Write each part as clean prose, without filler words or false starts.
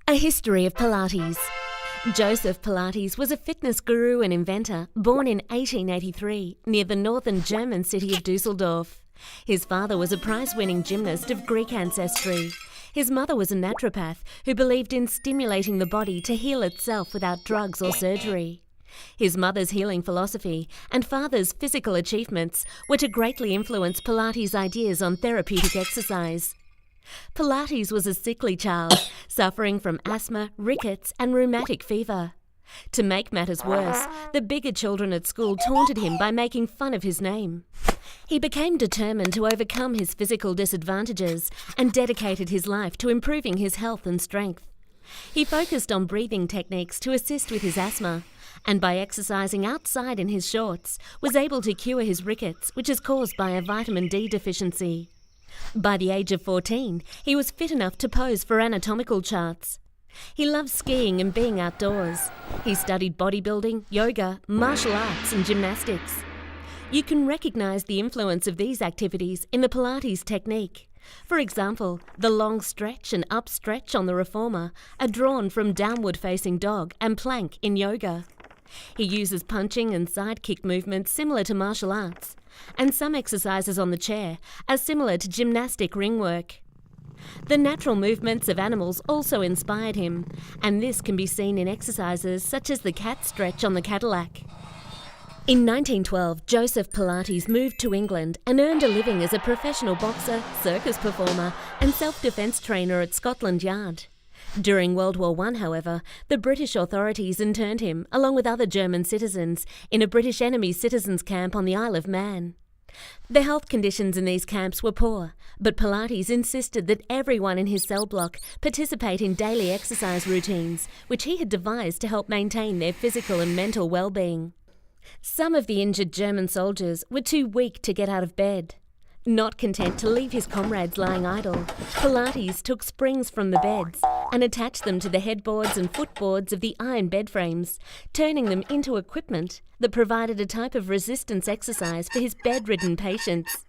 A history of Pilates. Joseph Pilates was a fitness guru and inventor born in 1883 near the northern German city of Dusseldorf. His father was a prize-winning gymnast of Greek ancestry. His mother was a naturopath who believed in stimulating the body to heal itself without drugs or surgery. His mother's healing philosophy and father's physical achievements were to greatly influence Pilates' ideas on therapeutic exercise. Pilates was a sickly child, suffering from asthma, rickets and rheumatic fever. To make matters worse, the bigger children at school taunted him by making fun of his name. He became determined to overcome his physical disadvantages and dedicated his life to improving his health and strength. He focused on breathing techniques to assist with his asthma, and by exercising outside in his shorts, was able to cure his rickets, which is caused by a vitamin D deficiency. By the age of 14, he was fit enough to pose for anatomical charts. He loved skiing and being outdoors. He studied bodybuilding, yoga, martial arts and gymnastics. You can recognize the influence of these activities in the Pilates technique. For example, the long stretch and up stretch on the reformer are drawn from downward-facing dog and plank in yoga. He uses punching and side kick movements similar to martial arts, and some exercises on the chair are similar to gymnastic ring work. The natural movements of animals also inspired him, and this can be seen in exercises such as the cat stretch on the Cadillac. In 1912, Joseph Pilates moved to England and earned a living as a professional boxer, circus performer and self-defence trainer at Scotland Yard. During World War I, however, the British authorities interned him, along with other German citizens, in a British enemy citizens camp on the Isle of Man. The health conditions in these camps were poor, but Pilates insisted that everyone in his cell block participate in daily exercise routines, which he had devised to help maintain their physical and mental well-being. Some of the injured German soldiers were too weak to get out of bed. Not content to leave his comrades lying idle, Pilates took springs from the beds and attached them to the headboards and footboards of the iron bed frames, turning them into equipment that provided a type of resistance exercise for his bedridden patients.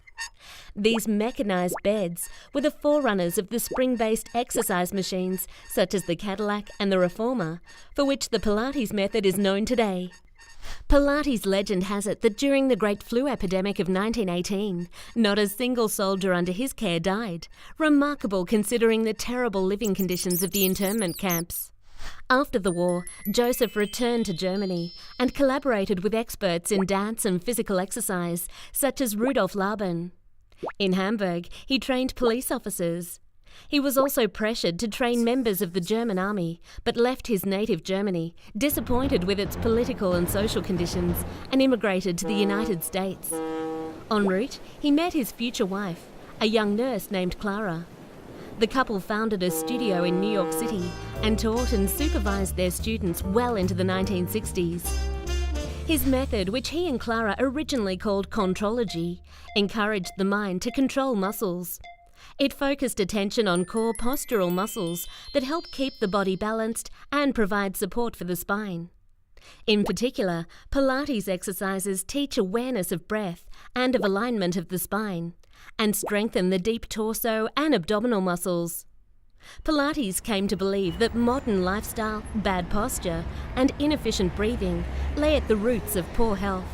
These mechanized beds were the forerunners of the spring-based exercise machines such as the Cadillac and the Reformer, for which the Pilates method is known today. Pilates legend has it that during the Great Flu epidemic of 1918, not a single soldier under his care died, remarkable considering the terrible living conditions of the internment camps. After the war, Joseph returned to Germany and collaborated with experts in dance and physical exercise, such as Rudolf Laban. In Hamburg, he trained police officers. He was also pressured to train members of the German army, but left his native Germany, disappointed with its political and social conditions, and immigrated to the United States. En route, he met his future wife, a young nurse named Clara. The couple founded a studio in New York City and taught and supervised their students well into the 1960s. His method, which he and Clara originally called contrology, encouraged the mind to control muscles. It focused attention on core postural muscles that help keep the body balanced and provide support for the spine. In particular, Pilates exercises teach awareness of breath and of alignment of the spine, and strengthen the deep torso and abdominal muscles. Pilates came to believe that modern lifestyle, bad posture, and inefficient breathing lay at the roots of poor health.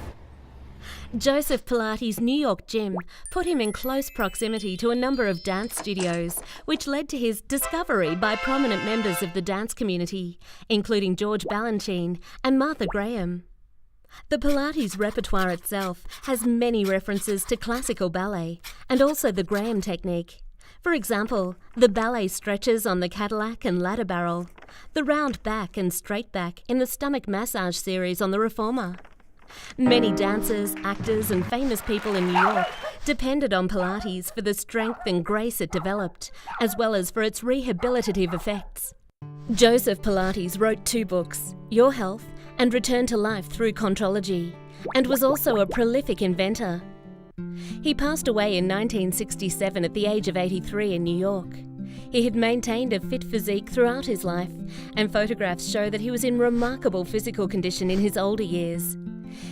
Joseph Pilates' New York gym put him in close proximity to a number of dance studios, which led to his discovery by prominent members of the dance community, including George Balanchine and Martha Graham. The Pilates repertoire itself has many references to classical ballet and also the Graham technique. For example, the ballet stretches on the Cadillac and ladder barrel, the round back and straight back in the stomach massage series on the Reformer. Many dancers, actors and famous people in New York depended on Pilates for the strength and grace it developed, as well as for its rehabilitative effects. Joseph Pilates wrote 2 books, Your Health and Return to Life Through Contrology, and was also a prolific inventor. He passed away in 1967 at the age of 83 in New York. He had maintained a fit physique throughout his life, and photographs show that he was in remarkable physical condition in his older years.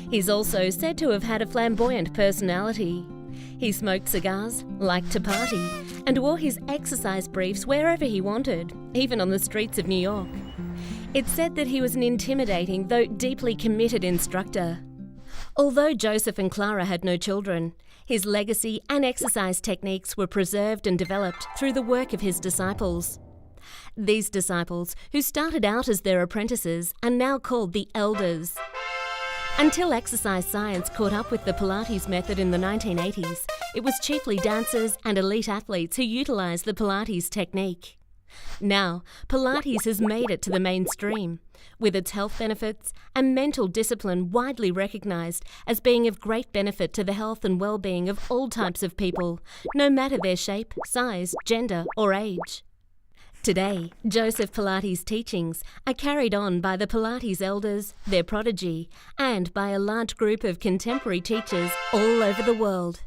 He's also said to have had a flamboyant personality. He smoked cigars, liked to party, and wore his exercise briefs wherever he wanted, even on the streets of New York. It's said that he was an intimidating, though deeply committed instructor. Although Joseph and Clara had no children, his legacy and exercise techniques were preserved and developed through the work of his disciples. These disciples, who started out as their apprentices, are now called the elders. Until exercise science caught up with the Pilates method in the 1980s, it was chiefly dancers and elite athletes who utilised the Pilates technique. Now, Pilates has made it to the mainstream, with its health benefits and mental discipline widely recognised as being of great benefit to the health and well-being of all types of people, no matter their shape, size, gender or age. Today, Joseph Pilates' teachings are carried on by the Pilates elders, their prodigy, and by a large group of contemporary teachers all over the world.